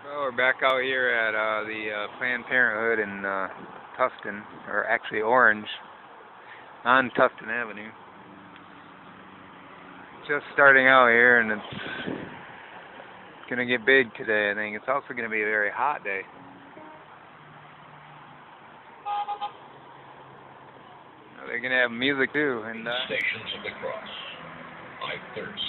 Well, we're back out here at the Planned Parenthood in Tustin, or actually Orange, on Tustin Avenue. Just starting out here, and it's going to get big today, I think. It's also going to be a very hot day. They're going to have music too. And Stations of the Cross. I thirst.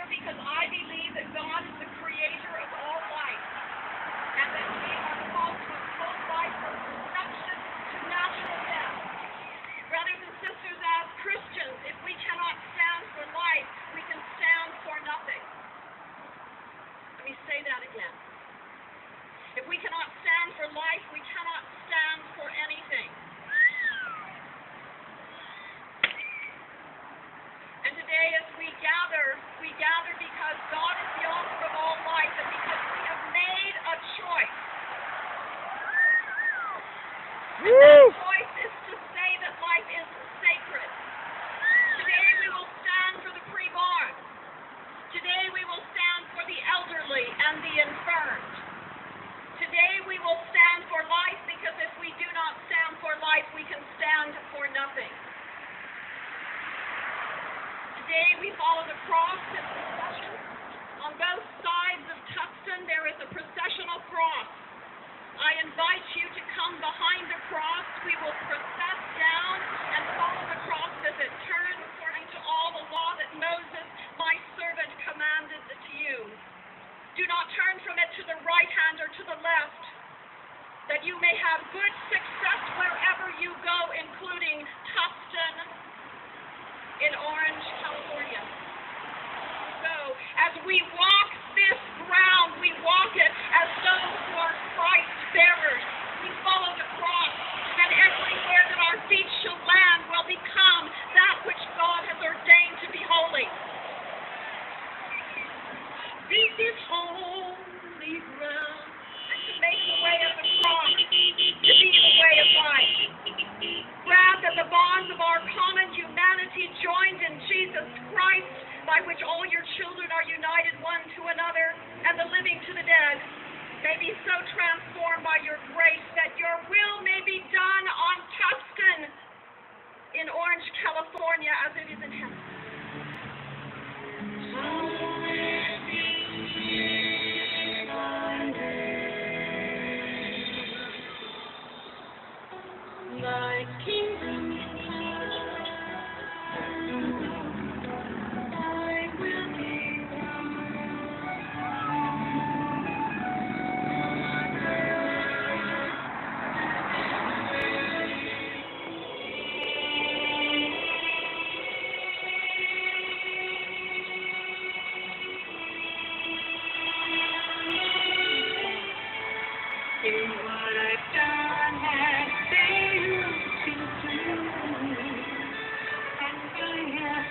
Because I believe that God is the creator of all life, and that we are called to uphold life from conception to natural death. Brothers and sisters, as Christians, if we cannot stand for life, we can stand for nothing. Let me say that again. If we cannot stand for life, we cannot stand for anything. And today as we gather because God is the author of all life, and because we have made a choice. And that choice is to say that life is sacred. Today we will stand for the preborn. Today we will stand for the elderly and the infirmed. Today we will stand for life, because if we do not stand for life, we can stand for nothing. Today we follow the cross in procession. On both sides of Tustin there is a processional cross. I invite you to come behind the cross. We will process down and follow the cross as it turns according to all the law that Moses, my servant, commanded to you. Do not turn from it to the right hand or to the left, that you may have good success wherever you go, including Tustin, in Orange, California. So, as we walk this ground, we walk it as those who are Christ bearers. We follow the cross, and everywhere that our feet shall land will become that which God has ordained to be holy. This is holy ground. And to make the way of the cross to be the way of life. Grab that the bonds of our common humanity joined in Jesus Christ, by which all your children are united one to another, and the living to the dead, may be so transformed by your grace that your will may be done on Tustin in Orange, California, as it is in heaven. Thy kingdom come, thy will be done on earth. In what I've done has failed to do, and I have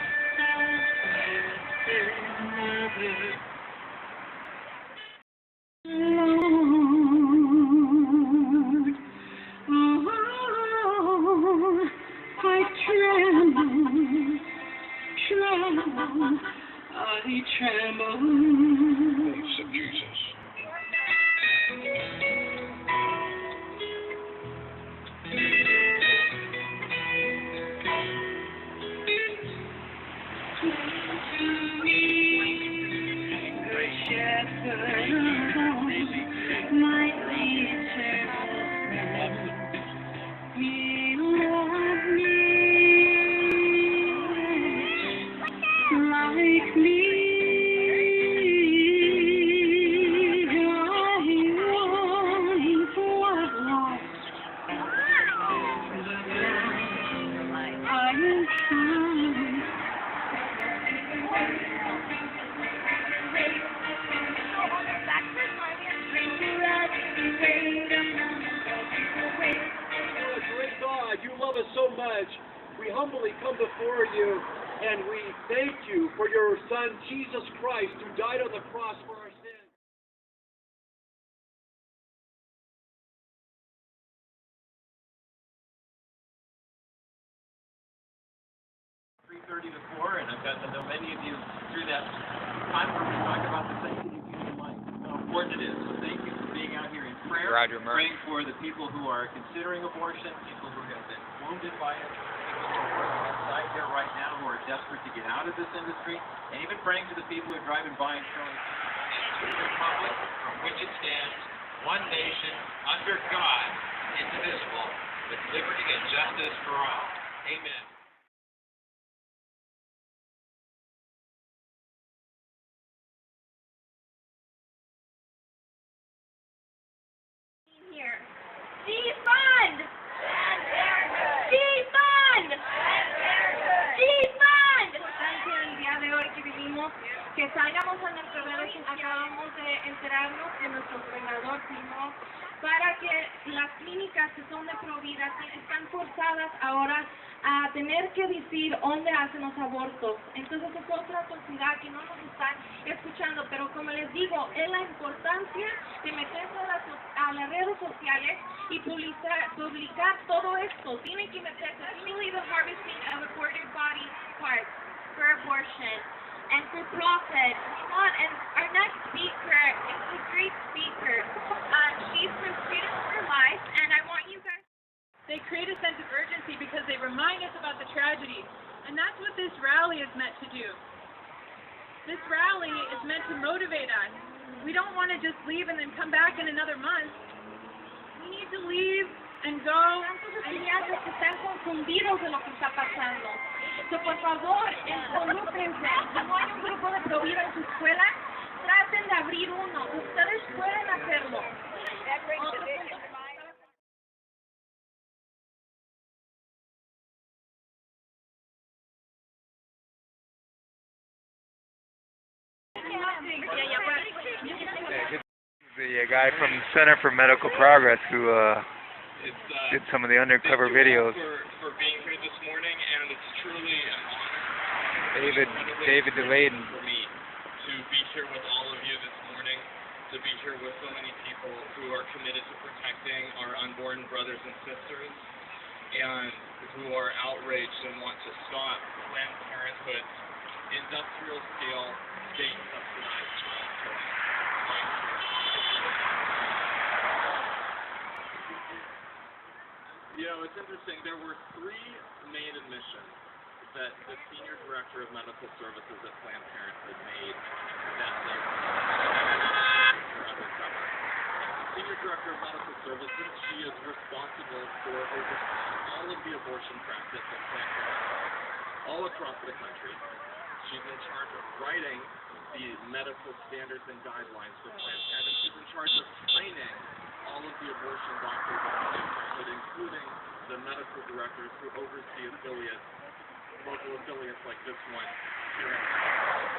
failed another. Lord, oh, I tremble. Voice of Jesus. Back to so much. We humbly come before you, and we thank you for your Son, Jesus Christ, who died on the cross for our sins. 3:30 to 4, and I've gotten to know many of you through that time where we talk about the things that you do in life, how important it is. So thank you for being out here in prayer, praying for the people who are considering abortion, people who have been wounded by it, people who are working outside there right now who are desperate to get out of this industry, and even praying for the people who are driving by and throwing to the republic from which it stands, one nation, under God, indivisible, with liberty and justice for all. Amen. Here. Defund! Defund! Defund! El día de hoy que vivimos, que salgamos a nuestras redes, acabamos de enterarnos que nuestro gobernador firmó para que las clínicas que son de Provida están forzadas ahora a tener que decir dónde hacen los abortos. Entonces es otra atrocidad que no nos están escuchando, pero como les digo, es la importancia de meterse a las redes sociales y publicar todo esto. Tienen que meterse. Really the harvesting of aborted body parts for abortion and for profit. And our next speaker is a great speaker. She's from Students for Life, and I want you guys. They create a sense of urgency because they remind us about the tragedy. And that's what this rally is meant to do. This rally is meant to motivate us. We don't want to just leave and then come back in another month. We need to leave and go. Estudiantes que están confundidos de lo que está pasando. So, por favor, involúcrense. Si no hay un grupo de Provida en su escuela, traten de abrir uno. Ustedes pueden hacerlo. The guy from the Center for Medical Progress who did some of the undercover videos. For being here this morning, and it's truly an honor. David daleiden. For me to be here with all of you this morning, to be here with so many people who are committed to protecting our unborn brothers and sisters, and who are outraged and want to stop Planned Parenthood's industrial scale, state subsidized child killing. You know, it's interesting. There were three main admissions that the Senior Director of Medical Services at Planned Parenthood made that they were undercover. The Senior Director of Medical Services, she is responsible for overseeing all of the abortion practice at Planned Parenthood, all across the country. She's in charge of writing the medical standards and guidelines for Planned Parenthood. She's in charge of training all of the abortion doctors at Planned Parenthood, including the medical directors who oversee affiliates, local affiliates like this one here in Texas.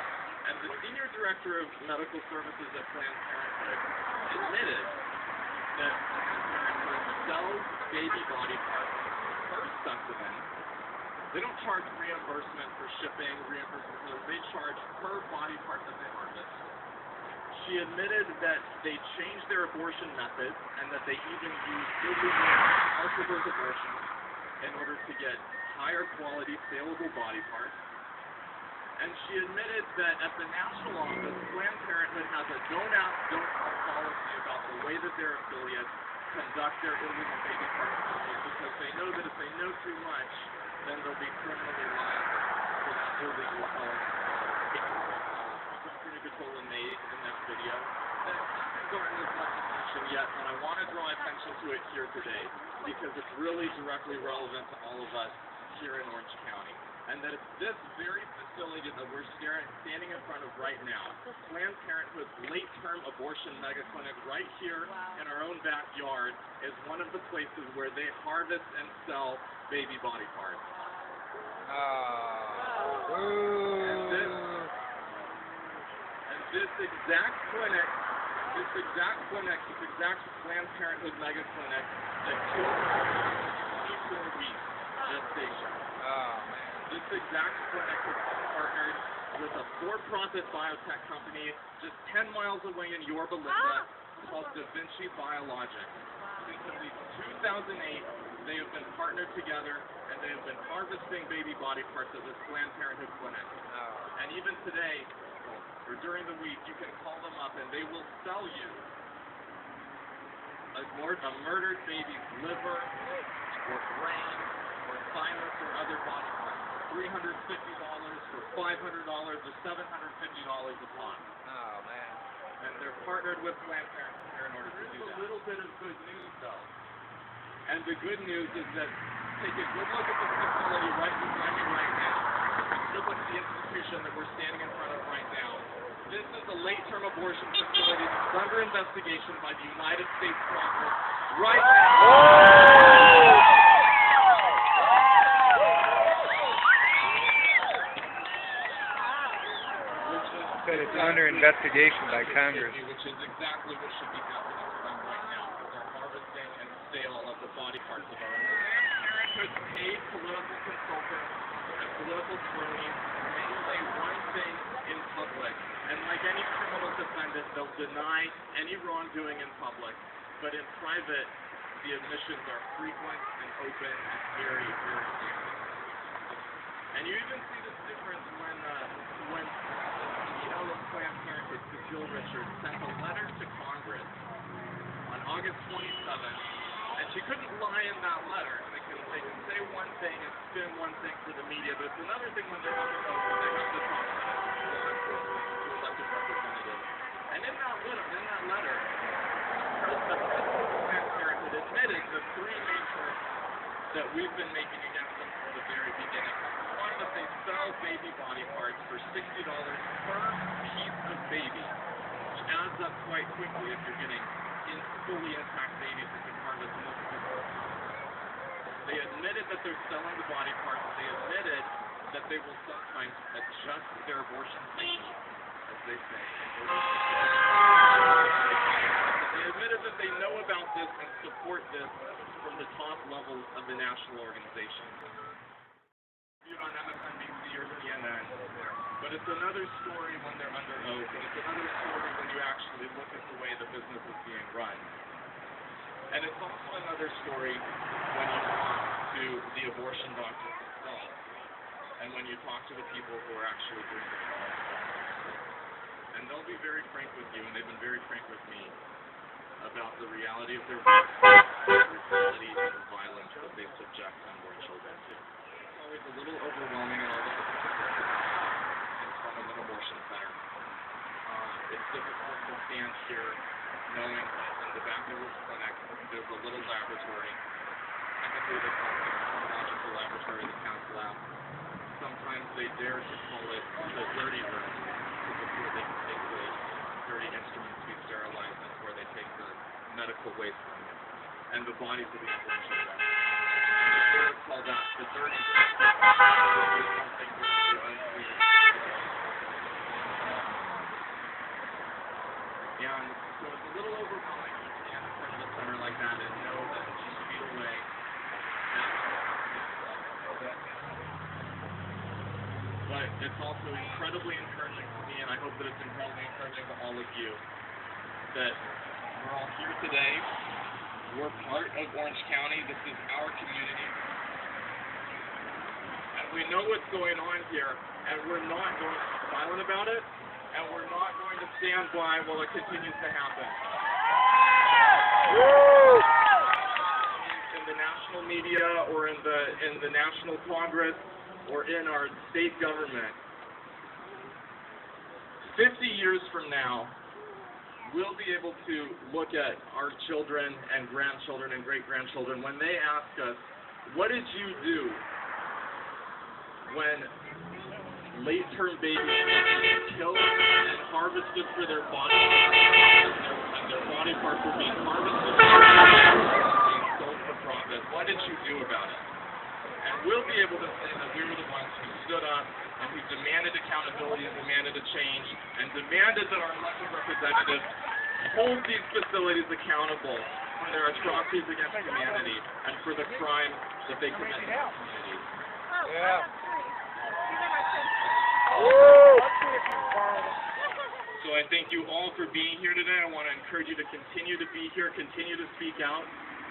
And the Senior Director of Medical Services at Planned Parenthood admitted that Planned Parenthood sells baby body parts per specimen. They don't charge reimbursement for shipping, they charge per body part that they harvest. She admitted that they changed their abortion methods and that they even used illegal reverse abortions in order to get higher quality saleable body parts. And she admitted that at the national office, Planned Parenthood has a don't ask, don't tell policy about the way that their affiliates conduct their illegal baby part studies, because they know that if they know too much, then they'll be criminally liable for that illegal policy. Representative Nicola made in that video that hasn't gotten as much attention yet, and I want to draw attention to it here today because it's really directly relevant to all of us here in Orange County. And that it's this very facility that we're standing in front of right now, Planned Parenthood's late-term abortion mega clinic right here in our own backyard, is one of the places where they harvest and sell baby body parts. And this exact clinic, this exact Planned Parenthood mega clinic that killed 24 weeks gestation. Oh, man. This exact clinic is partnered with a for-profit biotech company just 10 miles away in Yorba Linda called DaVinci Biologics. Since at least 2008, they have been partnered together, and they have been harvesting baby body parts at this Planned Parenthood clinic. Oh. And even today, or during the week, you can call them up, and they will sell you a murdered baby's liver, or brain, or thymus, or other body parts. $350 for $500 or $750 a pop. Oh, man. And they're partnered with Planned Parenthood here in order to do that. A little bit of good news, though. And the good news is that take a good look at the facility right behind me right now. Take a good look at the institution that we're standing in front of right now. This is a late-term abortion facility that's under investigation by the United States Congress right now. But it's under investigation by Congress. Which is exactly what should be happening to them right now, is our harvesting and sale of the body parts of our own. Parenthood paid political consultants and political cronies may say one thing in public, and like any criminal defendant, they'll deny any wrongdoing in public, but in private, the admissions are frequent and open and very, very serious. And you even see this difference when of Planned Parenthood, Cecile Richards, sent a letter to Congress on August 27th, and she couldn't lie in that letter. They can say one thing and spin one thing for the media, but it's another thing when they're under oath and they have to talk to law enforcement, to elected representatives. And in that letter, the president of Planned Parenthood admitted the three main charges that we've been making against them from the very beginning. One, that they sell baby body parts for $60 per piece of baby, which adds up quite quickly if you're getting fully intact babies that can harvest multiple organs. They admitted that they're selling the body parts. They admitted that they will sometimes adjust their abortion technique, as they say. They admitted that they know about this and support this from the top levels of the national organization. On MSNBC or CNN, but it's another story when they're under oath, and it's another story when you actually look at the way the business is being run. And it's also another story when you talk to the abortion doctors themselves, and when you talk to the people who are actually doing the process. And they'll be very frank with you, and they've been very frank with me, about the reality of their work, the brutality and the violence that they subject unborn children to. Always a little overwhelming and all the in front of an abortion center. It's difficult to stand here knowing that in the back of this clinic there's a little laboratory. I think they call it a pharmacological laboratory, the cath lab. Sometimes they dare to call it the dirty room, because it's where they can take the dirty instruments to be sterilized, and where they take the medical waste and the bodies of the unborn children. Call that the dirty something unclean. And so it's a little overwhelming to stand in front of a center like that and know that just feet away. But it's also incredibly encouraging to me, and I hope that it's incredibly encouraging to all of you, that we're all here today. We're part of Orange County. This is our community. And we know what's going on here, and we're not going to be silent about it, and we're not going to stand by while it continues to happen. In the national media, or in the National Congress, or in our state government, 50 years from now, we'll be able to look at our children and grandchildren and great-grandchildren when they ask us, what did you do when late-term babies were killed and harvested for their body parts, and their body parts were being harvested and being sold for profit? What did you do about it? And we'll be able to say that we were the ones who stood up and who demanded accountability and demanded a change and demanded that our elected representatives hold these facilities accountable for their atrocities against humanity and for the crime that they commit to humanity. So I thank you all for being here today. I want to encourage you to continue to be here, continue to speak out,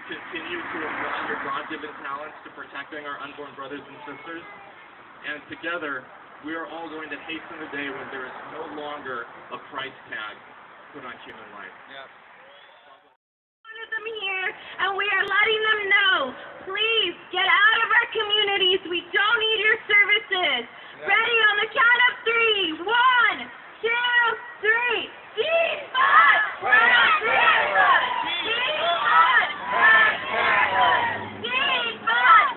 continue to apply your God-given talents to protecting our unborn brothers and sisters. And together, we are all going to hasten the day when there is no longer a price tag put on human life. Them here, and we are letting them know, please get out of our communities. We don't need your services. Ready on the count of 3. 1, 2, 3. Defund! Defund! Defund! Defund!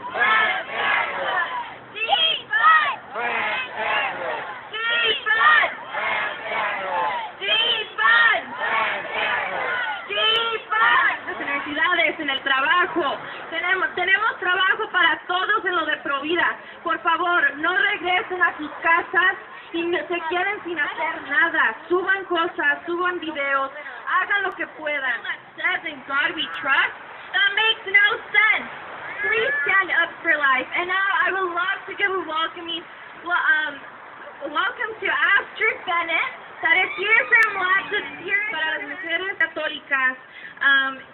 En el trabajo. Tenemos trabajo para todos en lo de Provida. Por favor, no regresen a sus casas y se queden sin hacer nada. Suban cosas, suban videos, hagan lo que puedan. Says in God we trust? That makes no sense. Please stand up for life. And now I would love to give a welcome to Astrid Bennett, that is here from para las mujeres católicas.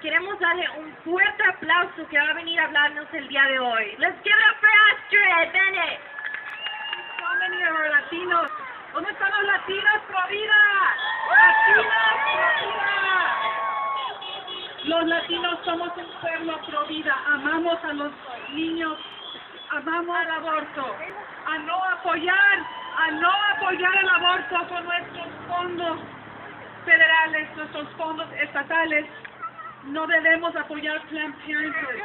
Queremos darle un fuerte aplauso que va a venir a hablarnos el día de hoy. Let's give it up for Astrid Bennett. So many of our Latinos. ¿Dónde están los latinos pro vida? ¡Latinos pro vida! Los latinos somos un pueblo pro vida. Amamos a los niños. Amamos el aborto. A no apoyar el aborto con nuestros fondos federales, nuestros fondos estatales. No debemos apoyar Planned Parenthood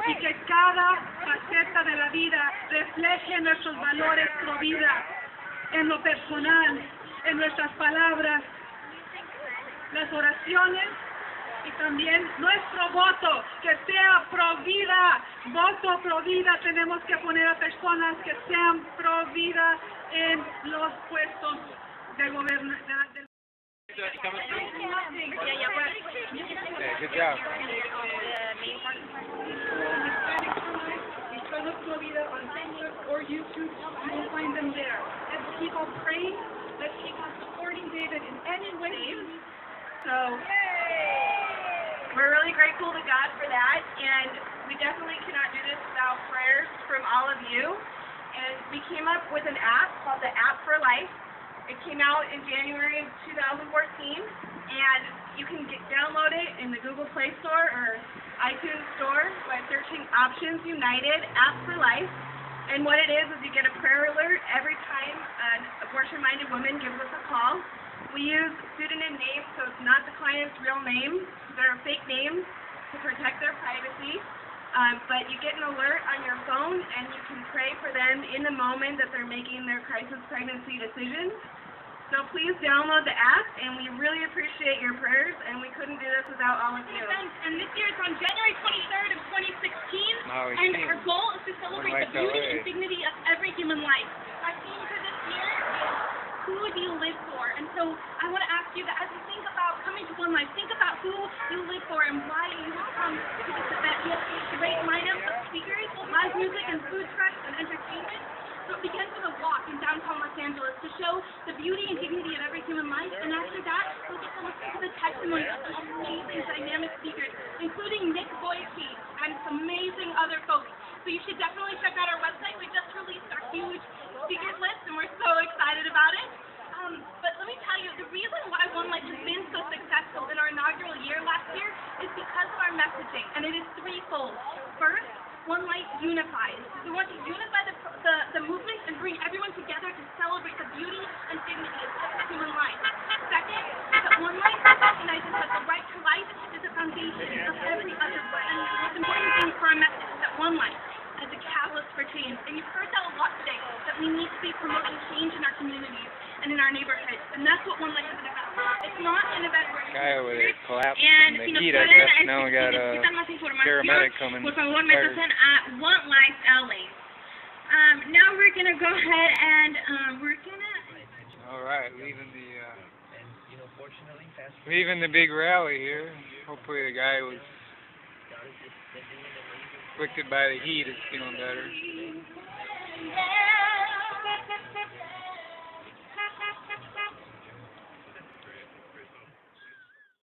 y que cada faceta de la vida refleje nuestros valores pro vida en lo personal, en nuestras palabras, las oraciones y también nuestro voto, que sea pro vida, voto pro vida. Tenemos que poner a personas que sean pro vida en los puestos de gobierno. Good job. On Facebook or YouTube, you will find them there. Let's keep on praying. Let's keep on supporting David in any way. So, we're really grateful to God for that, and we definitely cannot do this without prayers from all of you. And we came up with an app called the App for Life. It came out in January of 2014, and you can download it in the Google Play Store or iTunes Store by searching Options United App for Life. And what it is you get a prayer alert every time an abortion-minded woman gives us a call. We use pseudonym names, so it's not the client's real name. They're fake names to protect their privacy. But you get an alert on your phone, and you can pray for them in the moment that they're making their crisis pregnancy decisions. So please download the app, and we really appreciate your prayers, and we couldn't do this without all of you. And this year it's on January 23rd of 2016, and our goal is to celebrate the beauty and dignity of every human life. Our theme for this year is who do you live for? And so I want to ask you that as you think about coming to One Life, think about who you live for and why you have come to this event. We have a great lineup of speakers, live music and food trucks and entertainment. So it begins with a walk in downtown Los Angeles to show the beauty and dignity of every human life, and after that, we'll get to listen to the testimony of some amazing, dynamic speakers, including Nick Boyke and some amazing other folks. So you should definitely check out our website. We just released our huge speakers list, and we're so excited about it. But let me tell you, the reason why One Life has been so successful in our inaugural year last year is because of our messaging, and it is threefold. First, One Life unifies. We want to unify the movement and bring everyone together to celebrate the beauty and dignity of human life. Second, that One Life recognizes that the right to life is the foundation of every other right. And the most important thing for our message is that One Life as a catalyst for change. And you've heard that a lot today, that we need to be promoting change in our communities and in our neighborhoods. And that's what One Life is about. It's not an event where guy over there collapsed in the heat, I guess. Now we got a paramedic coming. Por favor, métanse a One Life LA. Now we're going to go ahead and we're going to... All right, leaving the big rally here. Hopefully the guy was Afflicted by the heat is feeling better.